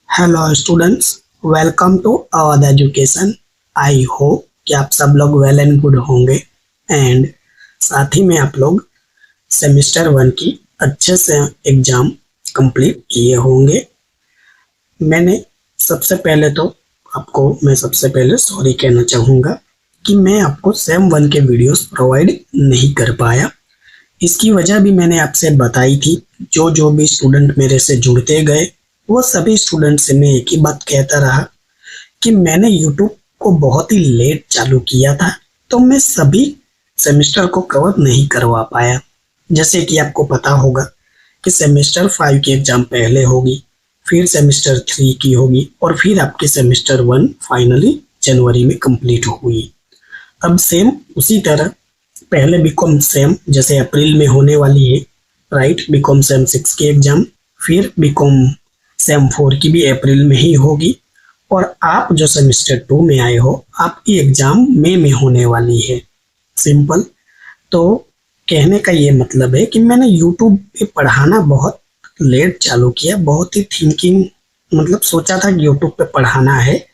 Hello students, welcome to Avadh education. I hope कि आप सब लोग वेल एंड गुड होंगे एंड साथ ही में आप लोग सेमेस्टर 1 की अच्छे से एग्जाम कंप्लीट किए होंगे। मैंने सबसे पहले तो मैं सबसे पहले सॉरी कहना चाहूँगा कि मैं आपको सेम 1 के वीडियोस प्रोवाइड नहीं कर पाया। इसकी वजह भी मैंने आपसे बताई थी। जो जो भी स्टूडेंट मेरे से जुड़ते गए वो सभी स्टूडेंट से मैं एक ही बात कहता रहा कि मैंने यूट्यूब को बहुत ही लेट चालू किया था, तो मैं सभी सेमेस्टर को कवर नहीं करवा पाया। जैसे कि आपको पता होगा कि सेमेस्टर 5 की एग्जाम पहले होगी, फिर सेमेस्टर 3 की होगी और फिर आपकी सेमेस्टर 1 फाइनली जनवरी में कंप्लीट हुई। अब सेम उसी तरह पहले बीकॉम सेम जैसे अप्रैल में होने वाली है, राइट। बीकॉम सेम 6 की एग्जाम, फिर बीकॉम सेम 4 की भी अप्रैल में ही होगी और आप जो सेमेस्टर 2 में आए हो आपकी एग्जाम मई में होने वाली है। सिंपल। तो कहने का ये मतलब है कि मैंने यूट्यूब पे पढ़ाना बहुत लेट चालू किया, बहुत ही थिंकिंग मतलब सोचा था कि यूट्यूब पे पढ़ाना है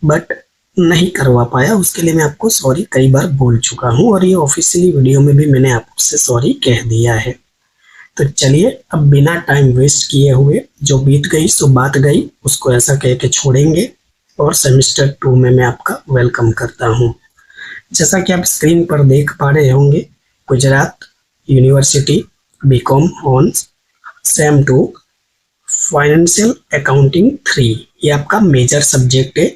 बट नहीं करवा पाया। उसके लिए मैं आपको सॉरी कई बार बोल चुका हूँ और ये ऑफिशियली वीडियो में भी मैंने आपसे सॉरी कह दिया है। तो चलिए अब बिना टाइम वेस्ट किए हुए जो बीत गई सो बात गई उसको ऐसा कह के छोड़ेंगे और सेमेस्टर 2 में मैं आपका वेलकम करता हूँ। जैसा कि आप स्क्रीन पर देख पा रहे होंगे, Gujarat university BCom on sem 2 financial accounting 3 ये आपका मेजर सब्जेक्ट है।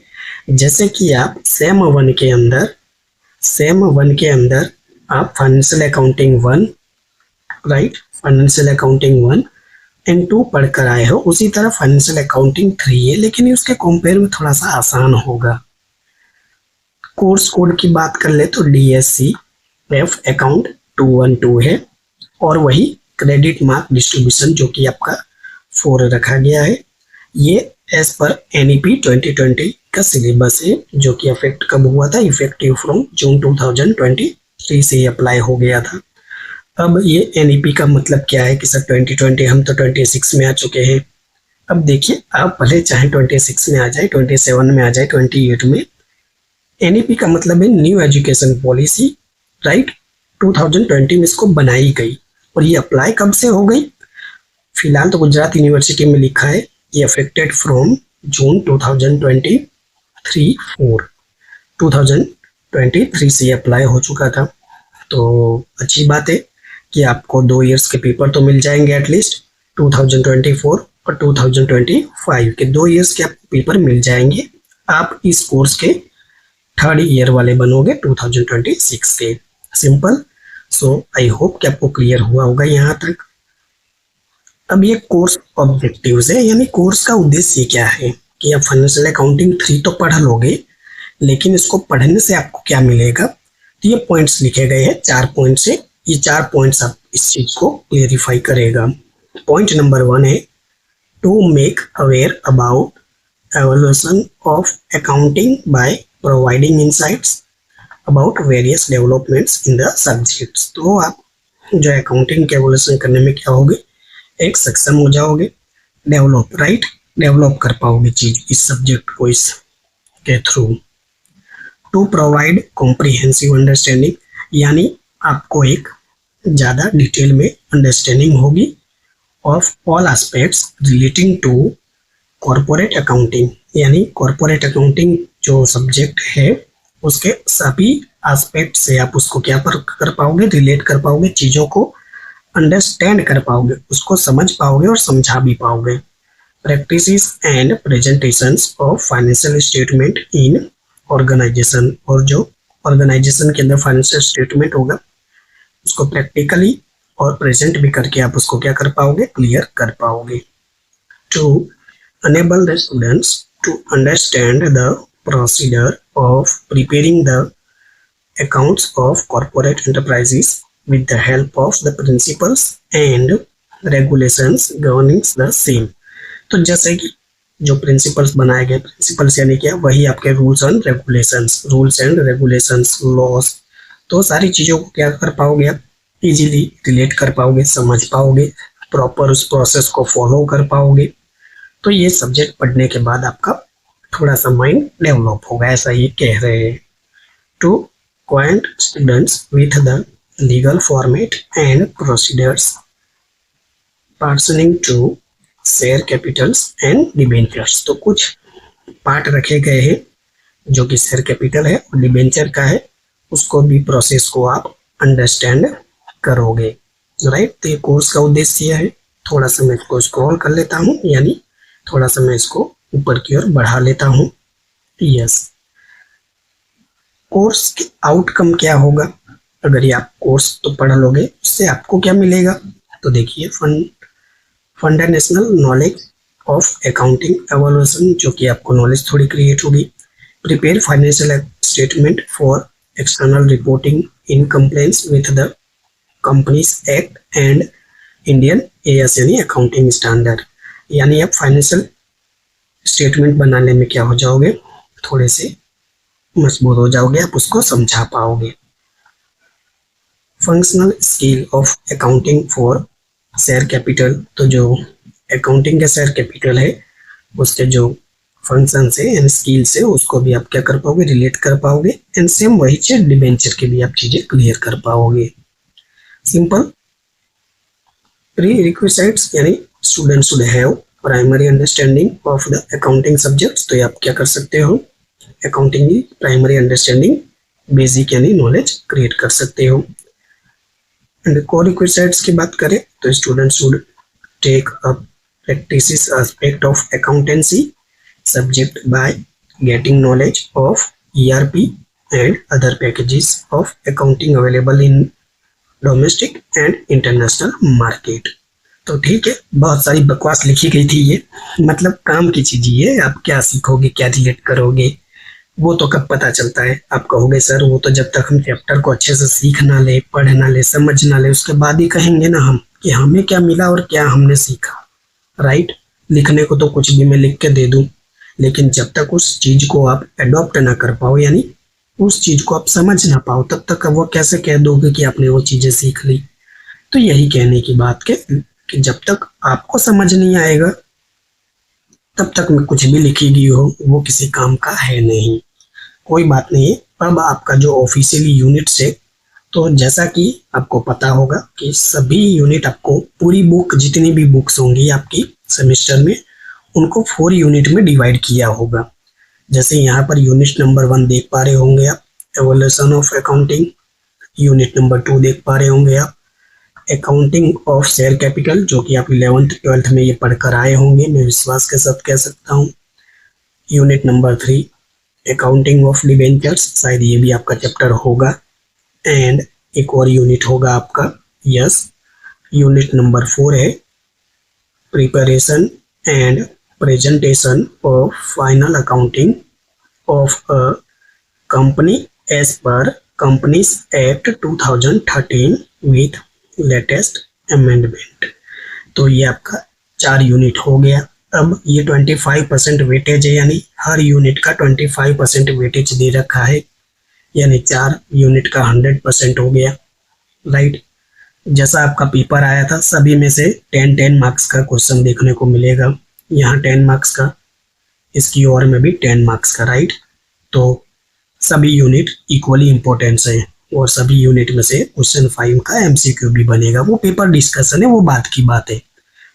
जैसे कि आप सेम वन के अंदर आप financial accounting 1, right, financial accounting 1 and 2 पढ़कर आए हो, उसी तरह फाइनेंशियल अकाउंटिंग 3 है, लेकिन उसके कंपेयर में थोड़ा सा आसान होगा। कोर्स कोड की बात कर ले तो DSC एफ अकाउंट 212 है और वही क्रेडिट मार्क डिस्ट्रीब्यूशन जो कि आपका 4 रखा गया है। ये एज पर NEP 2020 का सिलेबस है जो कि अफेक्ट कब हुआ था, इफेक्टिव फ्रॉम जून 2023 से अप्लाई हो गया था। अब ये NEP का मतलब क्या है कि सर 2020 हम तो 26 में आ चुके हैं। अब देखिए, आप भले चाहे 26 में आ जाए, 27 में आ जाए, 28 में, NEP का मतलब है न्यू एजुकेशन पॉलिसी, राइट। 2020 में इसको बनाई गई और ये अप्लाई कब से हो गई। फिलहाल तो गुजरात यूनिवर्सिटी में लिखा है ये अफेक्टेड फ्रॉम जून 2023 से अप्लाई हो चुका था। तो अच्छी बात है कि आपको 2 इयर्स के पेपर तो मिल जाएंगे एटलीस्ट। 2024 और 2025 के 2 इयर्स के आपको पेपर मिल जाएंगे। आप इस कोर्स के 3rd ईयर वाले बनोगे 2026 के। सिंपल। सो आई होप कि आपको क्लियर हुआ होगा यहाँ तक। अब ये कोर्स ऑब्जेक्टिव्स है, यानी कोर्स का उद्देश्य क्या है कि आप फाइनेंशियल अकाउंटिंग 3 तो पढ़ लोगे, लेकिन इसको पढ़ने से आपको क्या मिलेगा। तो ये पॉइंट्स लिखे गए हैं 4 पॉइंट से। ये 4 पॉइंट्स आप इस चीज को क्लियरिफाई करेगा। पॉइंट नंबर 1 है to make aware about evolution of accounting by providing insights about various developments in the subjects. तो आप जो अकाउंटिंग के एवल्यूशन करने में क्या होगे, एक सक्षम हो जाओगे, डेवलप, राइट, डेवलप कर पाओगे चीज इस सब्जेक्ट को इसके through. To provide comprehensive understanding, यानी आपको एक ज़्यादा डिटेल में अंडरस्टैंडिंग होगी of all aspects relating to corporate accounting, यानी कॉर्पोरेट अकाउंटिंग जो सब्जेक्ट है उसके सभी एस्पेक्ट से आप उसको क्या कर पाओगे, रिलेट कर पाओगे, चीज़ों को अंडरस्टैंड कर पाओगे, उसको समझ पाओगे और समझा भी पाओगे। Practices and presentations of financial statement in organisation, और जो ऑर्गेनाइजेशन के अंदर फाइनेंशियल स्टेटमेंट होगा उसको प्रैक्टिकली और प्रेजेंट भी करके आप उसको क्या कर पाओगे, क्लियर कर पाओगे। To enable the students to understand the procedure of preparing the accounts of corporate enterprises with the help of the principles and regulations governing the same। तो जैसे कि जो प्रिंसिपल्स बनाए गए, प्रिंसिपल्स यानी क्या, वही आपके रूल्स एंड रेगुलेशंस लॉस, तो सारी चीज़ों को क्या कर पाओगे आप, इजीली रिलेट कर पाओगे, समझ पाओगे, प्रॉपर उस प्रोसेस को फॉलो कर पाओगे। तो ये सब्जेक्ट पढ़ने के बाद आपका थोड़ा सा माइंड डेवलप होगा, ऐसा ये कह रहे हैं। To acquaint students with the legal format and procedures pertaining to share capitals and debentures। तो कुछ पार्ट रखे गए हैं जो कि शेयर कैपिटल है और डिबेंचर का है, उसको भी प्रोसेस को आप अंडरस्टैंड करोगे, राइट। तो ये कोर्स का उद्देश्य है। थोड़ा सा मैं इसको स्क्रॉल कर लेता हूँ, यानी थोड़ा सा मैं इसको ऊपर की ओर बढ़ा लेता हूँ। यस, कोर्स के आउटकम क्या होगा? अगर ये आप कोर्स तो पढ़ लोगे, उससे आपको क्या मिलेगा? तो देखिए, फंडामेंटल नॉलेज ऑफ अकाउंटिंग एवल्यूएशन, जो कि आपको नॉलेज थोड़ी क्रिएट होगी। Prepare financial statement for external reporting in compliance with the companies act and Indian as यानी अकाउंटिंग स्टैंडर्ड। यानी आप फाइनेंशियल स्टेटमेंट बनाने में क्या हो जाओगे, थोड़े से मजबूत हो जाओगे, आप उसको समझा पाओगे। Functional skill of accounting for share capital, तो जो अकाउंटिंग का शेयर कैपिटल है उसके जो फंक्शन है एंड स्किल से, उसको भी आप क्या कर पाओगे, रिलेट कर पाओगे। एंड सेम वही चीज डिबेंचर के भी आप चीजें क्लियर कर पाओगे। सिंपल प्री रिक्विजिट्स, यानी student should have primary understanding of the accounting subjects. तो ये आप क्या कर सकते हो, अकाउंटिंग की प्राइमरी अंडरस्टैंडिंग, बेसिक यानी नॉलेज क्रिएट कर सकते हो। एंड कोर रिक्विजिट्स की बात करें तो student should take up practice aspect of accountancy subject by getting knowledge of ERP and other packages of accounting available in domestic and international market. तो ठीक है, बहुत सारी बकवास लिखी गई थी, ये मतलब काम की चीज ये, आप क्या सीखोगे, क्या रिलेट करोगे, वो तो कब पता चलता है। आप कहोगे सर वो तो जब तक हम चैप्टर को अच्छे से सीख ना ले, पढ़ ना ले, समझ ना ले, उसके बाद ही कहेंगे ना हम कि हमें क्या मिला और क्या हमने सीखा, राइट। लिखने को तो कुछ भी मैं लिख के दे दूं, लेकिन जब तक उस चीज को आप एडॉप्ट ना कर पाओ, यानी उस चीज को आप समझ ना पाओ, तब तक वो कैसे कह दोगे कि आपने वो चीजें सीख ली। तो यही कहने की बात कि जब तक आपको समझ नहीं आएगा तब तक मैं कुछ भी लिखी गई हो वो किसी काम का है नहीं। कोई बात नहीं है। अब आपका जो ऑफिशियली यूनिट्स है, तो जैसा कि आपको पता होगा कि सभी यूनिट आपको पूरी बुक, जितनी भी बुक्स होंगी आपकी सेमेस्टर में, उनको 4 यूनिट में डिवाइड किया होगा। जैसे यहाँ पर यूनिट नंबर 1 देख पा रहे होंगे आप, evolution of accounting. Unit number 2 देख पा रहे होंगे आप, अकाउंटिंग ऑफ शेयर कैपिटल, जो कि आप 11th 12th में ये पढ़कर आए होंगे, मैं विश्वास के साथ कह सकता हूँ। Unit number 3 accounting of debentures, शायद ये भी आपका चैप्टर होगा। एंड एक और यूनिट होगा आपका, यस, यूनिट नंबर 4 है preparation and presentation of final accounting of a company as per companies act 2013 with latest amendment. तो ये आपका 4 यूनिट हो गया। अब ये 25% वेटेज है, यानी हर यूनिट का 25% वेटेज दे रखा है, यानी 4 यूनिट का 100% हो गया, राइट। जैसा आपका पेपर आया था, सभी में से 10-10 मार्क्स का क्वेश्चन देखने को मिलेगा। यहाँ 10 मार्क्स का, इसकी और में भी 10 मार्क्स का, राइट। तो सभी यूनिट इक्वली इम्पोर्टेंस है और सभी यूनिट में से क्वेश्चन 5 का MCQ भी बनेगा। वो पेपर डिस्कशन है, वो बात की बात है।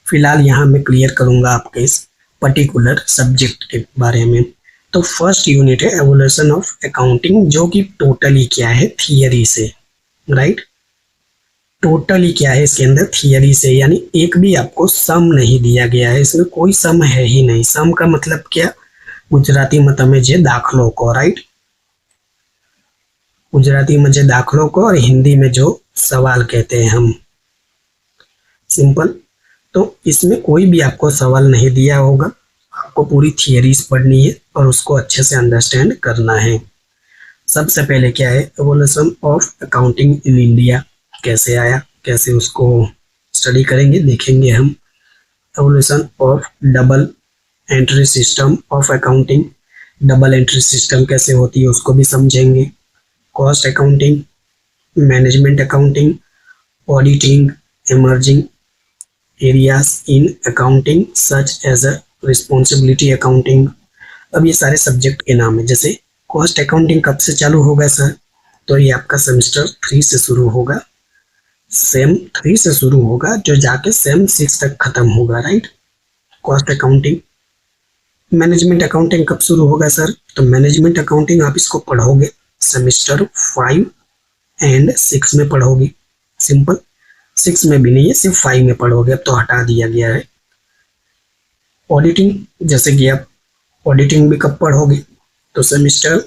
फिलहाल यहाँ मैं क्लियर करूंगा आपके इस पर्टिकुलर सब्जेक्ट के बारे में। तो फर्स्ट यूनिट है एवोल्यूशन ऑफ अकाउंटिंग, जो कि टोटली क्या है, थियरी से, राइट। टोटली क्या है इसके अंदर, थियरी से, यानी एक भी आपको सम नहीं दिया गया है, इसमें कोई सम है ही नहीं। सम का मतलब क्या, गुजराती मत में जे दाखलो को, राइट। गुजराती में जे दाखलो को और हिंदी में जो सवाल कहते हैं हम, सिंपल। तो इसमें कोई भी आपको सवाल नहीं दिया होगा, आपको पूरी थियरीज पढ़नी है और उसको अच्छे से अंडरस्टैंड करना है। सबसे पहले क्या है, evolution of accounting in India कैसे आया, कैसे उसको स्टडी करेंगे, देखेंगे हम। Evolution of double entry system of accounting, double entry system कैसे होती है उसको भी समझेंगे। Cost accounting, management accounting, auditing, emerging areas in accounting such as a responsibility accounting. अब ये सारे सब्जेक्ट के नाम है। जैसे कॉस्ट अकाउंटिंग कब से चालू होगा सर, तो ये आपका सेमेस्टर 3 से शुरू होगा, सेम 3 से शुरू होगा जो जाके सेम 6 तक खत्म होगा, right. Cost accounting. Management accounting कब शुरू होगा सर, तो मैनेजमेंट अकाउंटिंग आप इसको पढ़ोगे सेमेस्टर 5 एंड 6 में पढ़ोगे। सिंपल, 6 में भी नहीं है, सिर्फ 5 में पढ़ोगे, अब तो हटा दिया गया है। ऑडिटिंग, जैसे कि आप ऑडिटिंग भी कब पढ़ोगे, तो सेमेस्टर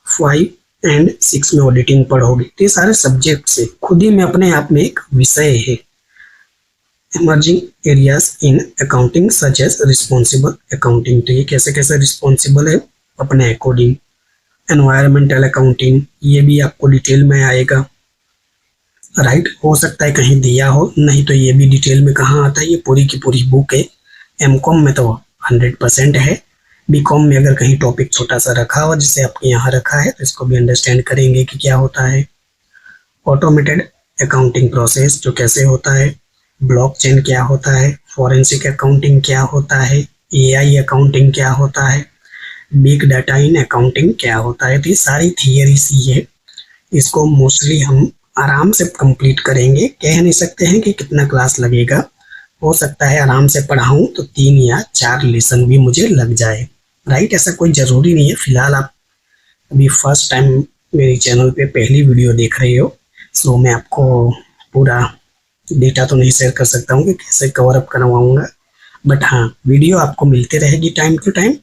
5 एंड 6 में ऑडिटिंग पढ़ोगे। तो ये सारे सब्जेक्ट से खुद ही में अपने आप में एक विषय है। Emerging areas in accounting such as responsible accounting, तो ये कैसे कैसे रिस्पॉन्सिबल है अपने अकॉर्डिंग। एनवायरमेंटल अकाउंटिंग, ये भी आपको डिटेल में आएगा, राइट। हो सकता है कहीं दिया हो, नहीं तो ये भी डिटेल में कहाँ आता है, ये पूरी की पूरी बुक है। एमकॉम में तो 100% है, बीकॉम में अगर कहीं टॉपिक छोटा सा रखा हो जिसे आपके यहाँ रखा है तो इसको भी अंडरस्टैंड करेंगे कि क्या होता है। ऑटोमेटेड अकाउंटिंग प्रोसेस जो कैसे होता है, ब्लॉकचेन क्या होता है, फॉरेंसिक अकाउंटिंग क्या होता है, एआई अकाउंटिंग क्या होता है, बिग डाटा इन अकाउंटिंग क्या होता है। तो ये सारी थियरी सी है, इसको मोस्टली हम आराम से कंप्लीट करेंगे। कह नहीं सकते हैं कि कितना क्लास लगेगा, हो सकता है आराम से पढ़ाऊं तो 3 या 4 लेसन भी मुझे लग जाए, राइट। ऐसा कोई ज़रूरी नहीं है। फिलहाल आप अभी फर्स्ट टाइम मेरे चैनल पे पहली वीडियो देख रहे हो, सो मैं आपको पूरा डेटा तो नहीं शेयर कर सकता हूँ कि कैसे कवर अप करवाऊंगा, बट हाँ वीडियो आपको मिलते रहेगी टाइम टू टाइम।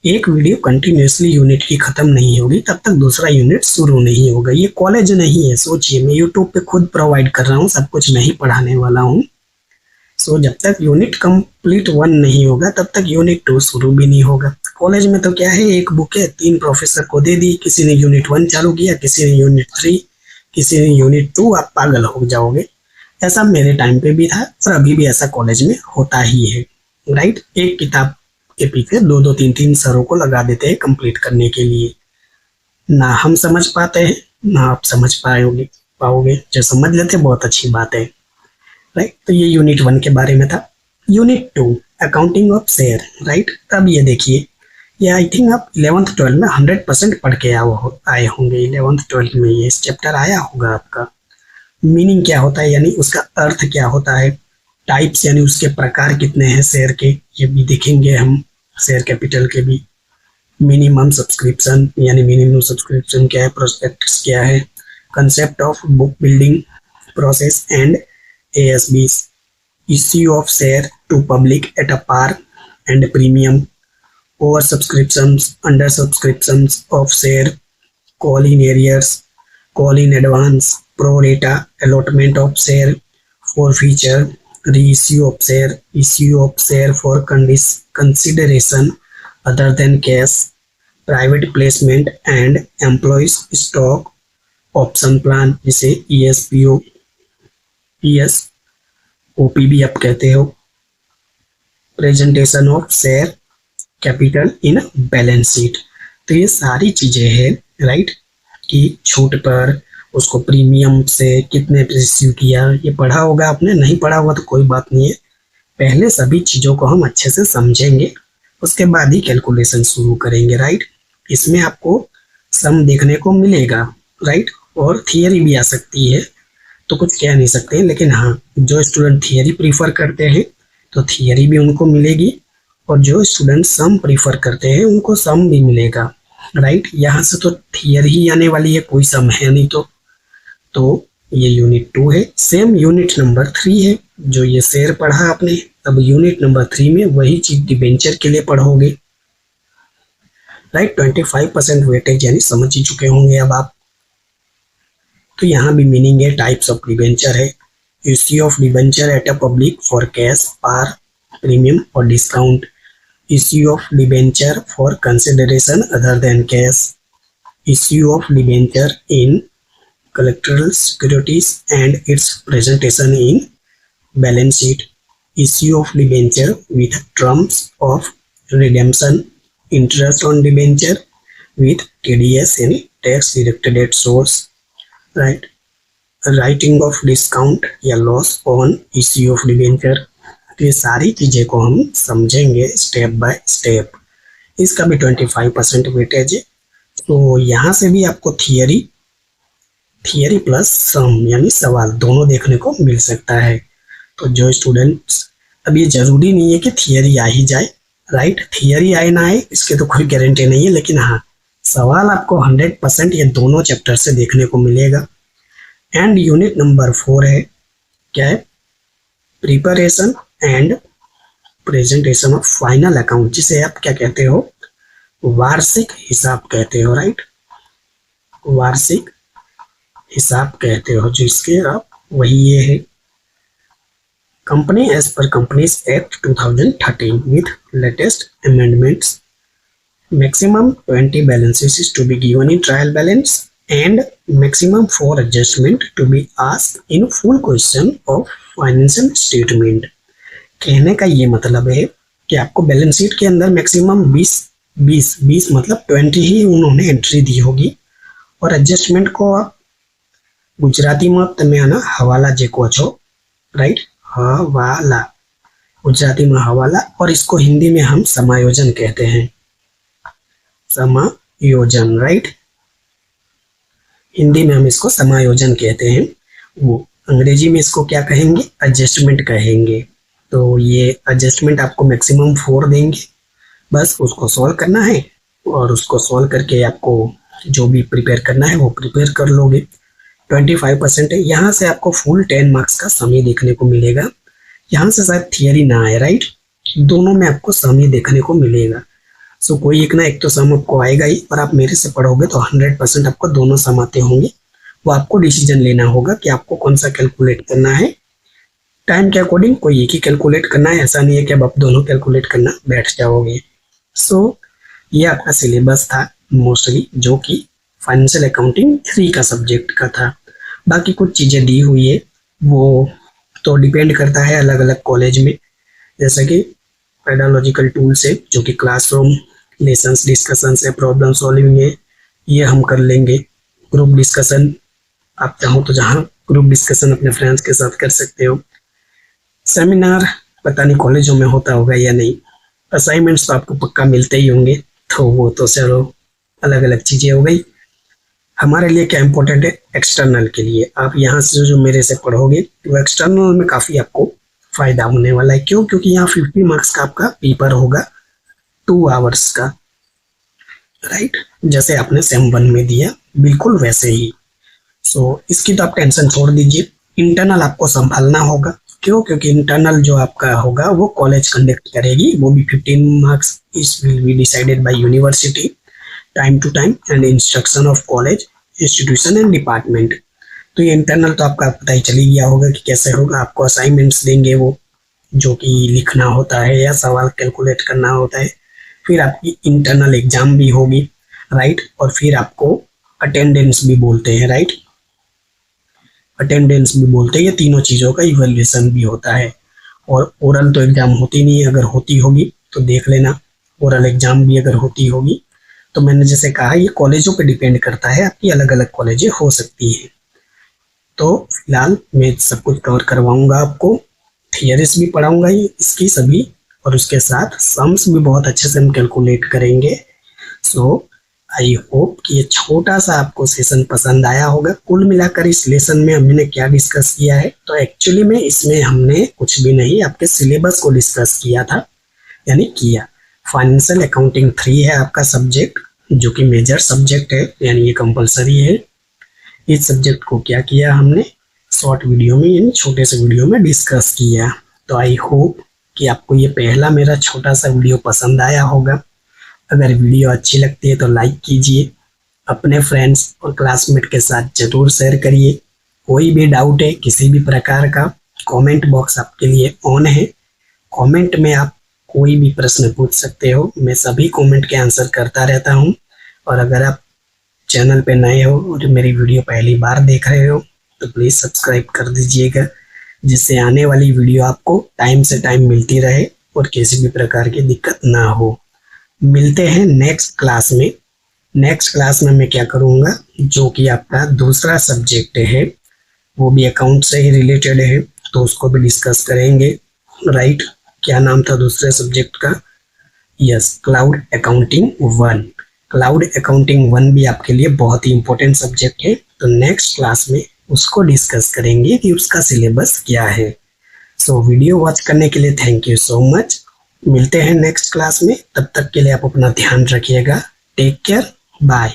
एक वीडियो कंटिन्यूसली यूनिट की खत्म नहीं होगी तब तक दूसरा यूनिट शुरू नहीं होगा। ये कॉलेज नहीं है, सोचिए मैं यूट्यूब पे खुद प्रोवाइड कर रहा हूँ, सब कुछ मैं ही पढ़ाने वाला हूँ। सो जब तक यूनिट कंप्लीट 1 नहीं होगा तब तक यूनिट 2 शुरू भी नहीं होगा। कॉलेज में तो क्या है, एक बुक है, 3 प्रोफेसर को दे दी, किसी ने यूनिट 1 चालू किया, किसी ने यूनिट 3, किसी ने यूनिट 2, आप पागल हो जाओगे। ऐसा मेरे टाइम पे भी था और अभी भी ऐसा कॉलेज में होता ही है, राइट। एक किताब के पीछे 2-2 3-3 सरों को लगा देते हैं कंप्लीट करने के लिए। ना हम समझ पाते हैं ना आप समझ पाओगे। जो समझ लेते बहुत अच्छी बात है, राइट। तो ये यूनिट 1 के बारे में था। Unit 2 accounting of share, right. अब ये देखिए, ये आई थिंक आप 11th 12th में 100% पढ़ के आए होंगे। 11th 12th में ये चैप्टर आया होगा आपका। मीनिंग क्या होता है, यानी उसका अर्थ क्या होता है, टाइप्स यानी उसके प्रकार कितने हैं शेयर के, ये भी देखेंगे हम। शेयर कैपिटल के भी, मिनिमम सब्सक्रिप्शन यानी मिनिमम सब्सक्रिप्शन क्या है, प्रोस्पेक्टस क्या है, concept of book building process and ASBs, issue of share to public at a par and premium, over subscriptions, under subscriptions of share, call in arrears, call in advance, pro rata allotment of share, forfeiture, reissue of share, issue of share for consideration other than cash, private placement and employees stock option plan जिसे ESPO ESOP भी आप कहते हो, presentation of share capital in balance sheet. तो ये सारी चीजें हैं, राइट, कि छूट पर उसको प्रीमियम से कितने पे रिसीव किया, ये पढ़ा होगा आपने, नहीं पढ़ा होगा तो कोई बात नहीं है। पहले सभी चीज़ों को हम अच्छे से समझेंगे, उसके बाद ही कैलकुलेशन शुरू करेंगे, राइट। इसमें आपको सम देखने को मिलेगा, राइट, और थियरी भी आ सकती है, तो कुछ कह नहीं सकते हैं। लेकिन हाँ, जो स्टूडेंट थियरी प्रीफर करते हैं तो थियरी भी उनको मिलेगी, और जो स्टूडेंट सम प्रीफर करते हैं उनको सम भी मिलेगा, राइट। यहाँ से तो थियरी ही आने वाली है, कोई सम है नहीं। तो ये यूनिट 2 है। सेम यूनिट नंबर 3 है, जो ये शेयर पढ़ा आपने, अब यूनिट नंबर 3 में वही चीज डिबेंचर के लिए पढ़ोगे, राइट। 25% वेटेज यानी समझ ही चुके होंगे अब आप। तो यहाँ भी मीनिंग है, टाइप्स ऑफ डिबेंचर है, issue of debenture at a public for cash, par, premium और discount, issue of debenture for consideration other than cash, issue of debenture in collateral securities and its presentation in balance sheet, issue of debenture with terms of redemption, interest on debenture with TDS in tax deducted at source, right, writing of discount या loss on issue of debenture। तो ये सारी चीज़ें को हम समझेंगे step by step. इसका भी 25% वेटेज है। तो यहाँ से भी आपको थियरी प्लस सम यानी सवाल दोनों देखने को मिल सकता है। तो जो स्टूडेंट्स, अब ये जरूरी नहीं है कि थियरी आ ही जाए, राइट, थियरी आए ना आए इसके तो कोई गारंटी नहीं है, लेकिन हाँ सवाल आपको 100% ये दोनों चैप्टर से देखने को मिलेगा। एंड यूनिट नंबर 4 है, क्या है, preparation and presentation of final account, जिसे आप क्या कहते हो, वार्षिक हिसाब कहते हो, राइट, वार्षिक हिसाब कहते हो जो इसके आप वही ये है। Company as per companies act 2013 with latest amendments, maximum 20 balances is to be given in trial balance and maximum 4 adjustment to be asked in full question of financial statement। कहने का ये मतलब है कि आपको बैलेंस शीट के अंदर maximum 20 मतलब 20 ही उन्होंने एंट्री दी होगी, और एडजस्टमेंट को आप गुजराती में તમે આના હવાલા જે કહો છો, राइट, हवाला, गुजराती में हवाला, और इसको हिंदी में हम समायोजन कहते हैं, समायोजन, राइट, हिंदी में हम इसको समायोजन कहते हैं। वो अंग्रेजी में इसको क्या कहेंगे, एडजस्टमेंट कहेंगे। तो ये एडजस्टमेंट आपको मैक्सिमम 4 देंगे, बस उसको सॉल्व करना है, और उसको सॉल्व करके आपको जो भी प्रिपेयर करना है वो प्रिपेयर कर लोगे। 25% है। यहाँ से आपको फुल 10 मार्क्स का समय देखने को मिलेगा। यहाँ से शायद थियरी ना आए, राइट, दोनों में आपको समय देखने को मिलेगा। सो कोई एक ना एक तो सम आपको आएगा ही, पर आप मेरे से पढ़ोगे तो 100% आपको दोनों सम आते होंगे। वो आपको डिसीजन लेना होगा कि आपको कौन सा कैलकुलेट करना है। टाइम के अकॉर्डिंग कोई एक ही कैलकुलेट करना है, ऐसा नहीं है कि अब आप दोनों कैलकुलेट करना बैठ जाओगे। सो ये आपका सिलेबस था मोस्टली, जो कि फाइनेंशियल अकाउंटिंग 3 का सब्जेक्ट का था। बाकी कुछ चीज़ें दी हुई है, वो तो डिपेंड करता है अलग अलग कॉलेज में, जैसे कि पेडालॉजिकल टूल्स है जो कि क्लासरूम लेसन्स डिस्कशन है, प्रॉब्लम सॉल्विंग है, ये हम कर लेंगे। ग्रुप डिस्कशन आप चाहो तो जहाँ ग्रुप डिस्कशन अपने फ्रेंड्स के साथ कर सकते हो। सेमिनार पता नहीं कॉलेजों में होता होगा या नहीं। असाइनमेंट्स तो आपको पक्का मिलते ही होंगे, तो वो तो चलो अलग अलग चीज़ें हो गई। हमारे लिए क्या इम्पोर्टेंट है, एक्सटर्नल के लिए आप यहाँ से जो मेरे से पढ़ोगे वो एक्सटर्नल में काफ़ी आपको फ़ायदा होने वाला है। क्यों? क्योंकि यहाँ 50 मार्क्स का आपका पेपर होगा 2 आवर्स का, राइट, जैसे आपने सेम 1 में दिया बिल्कुल वैसे ही। सो इसकी तो आप टेंशन छोड़ दीजिए। इंटरनल आपको संभालना होगा। क्यों? क्योंकि इंटरनल जो आपका होगा वो कॉलेज कंडक्ट करेगी, वो भी 15 मार्क्स इस will be decided by university time to time and instruction of college institution and department. तो ये इंटरनल तो आपका पता ही चली गया होगा कि कैसे होगा। आपको असाइनमेंट्स देंगे वो, जो कि लिखना होता है या सवाल कैलकुलेट करना होता है। फिर आपकी इंटरनल एग्जाम भी होगी, राइट, और फिर आपको अटेंडेंस भी बोलते हैं, राइट, अटेंडेंस भी बोलते हैं। ये तीनों चीज़ों का इवैल्यूएशन भी होता है। और ओरल तो एग्जाम होती नहीं है, अगर होती होगी तो देख लेना, ओरल एग्जाम भी अगर होती होगी। तो मैंने जैसे कहा ये कॉलेजों पे डिपेंड करता है, आपकी अलग अलग कॉलेजें हो सकती है। तो फिलहाल मैं सब कुछ कवर करवाऊंगा आपको, थियरीज भी पढ़ाऊंगा ही इसकी सभी, और उसके साथ सम्स भी बहुत अच्छे से हम कैलकुलेट करेंगे। सो आई होप कि ये छोटा सा आपको सेशन पसंद आया होगा। कुल मिलाकर इस लेसन में हमने क्या डिस्कस किया है, तो एक्चुअली में इसमें हमने कुछ भी नहीं, आपके सिलेबस को डिस्कस किया था, यानी किया। फाइनेंशियल अकाउंटिंग 3 है आपका सब्जेक्ट, जो कि मेजर सब्जेक्ट है, यानी ये कंपलसरी है। इस सब्जेक्ट को क्या किया हमने, शॉर्ट वीडियो में यानी छोटे से वीडियो में डिस्कस किया। तो आई होप कि आपको ये पहला मेरा छोटा सा वीडियो पसंद आया होगा। अगर वीडियो अच्छी लगती है तो लाइक कीजिए, अपने फ्रेंड्स और क्लासमेट के साथ जरूर शेयर करिए। कोई भी डाउट है किसी भी प्रकार का, कमेंट बॉक्स आपके लिए ऑन है। कमेंट में आप कोई भी प्रश्न पूछ सकते हो, मैं सभी कमेंट के आंसर करता रहता हूँ। और अगर आप चैनल पे नए हो और मेरी वीडियो पहली बार देख रहे हो तो प्लीज़ सब्सक्राइब कर दीजिएगा, जिससे आने वाली वीडियो आपको टाइम से टाइम मिलती रहे और किसी भी प्रकार की दिक्कत ना हो। मिलते हैं नेक्स्ट क्लास में। नेक्स्ट क्लास में मैं क्या करूँगा, जो कि आपका दूसरा सब्जेक्ट है, वो भी अकाउंट से ही रिलेटेड है, तो उसको भी डिस्कस करेंगे। राइट, क्या नाम था दूसरे सब्जेक्ट का? Yes, cloud accounting 1। Cloud accounting 1 भी आपके लिए बहुत ही इंपॉर्टेंट सब्जेक्ट है। तो नेक्स्ट क्लास में उसको डिस्कस करेंगे कि उसका सिलेबस क्या है। सो वीडियो वॉच करने के लिए थैंक यू सो मच। मिलते हैं नेक्स्ट क्लास में, तब तक के लिए आप अपना ध्यान रखिएगा। Take care, bye.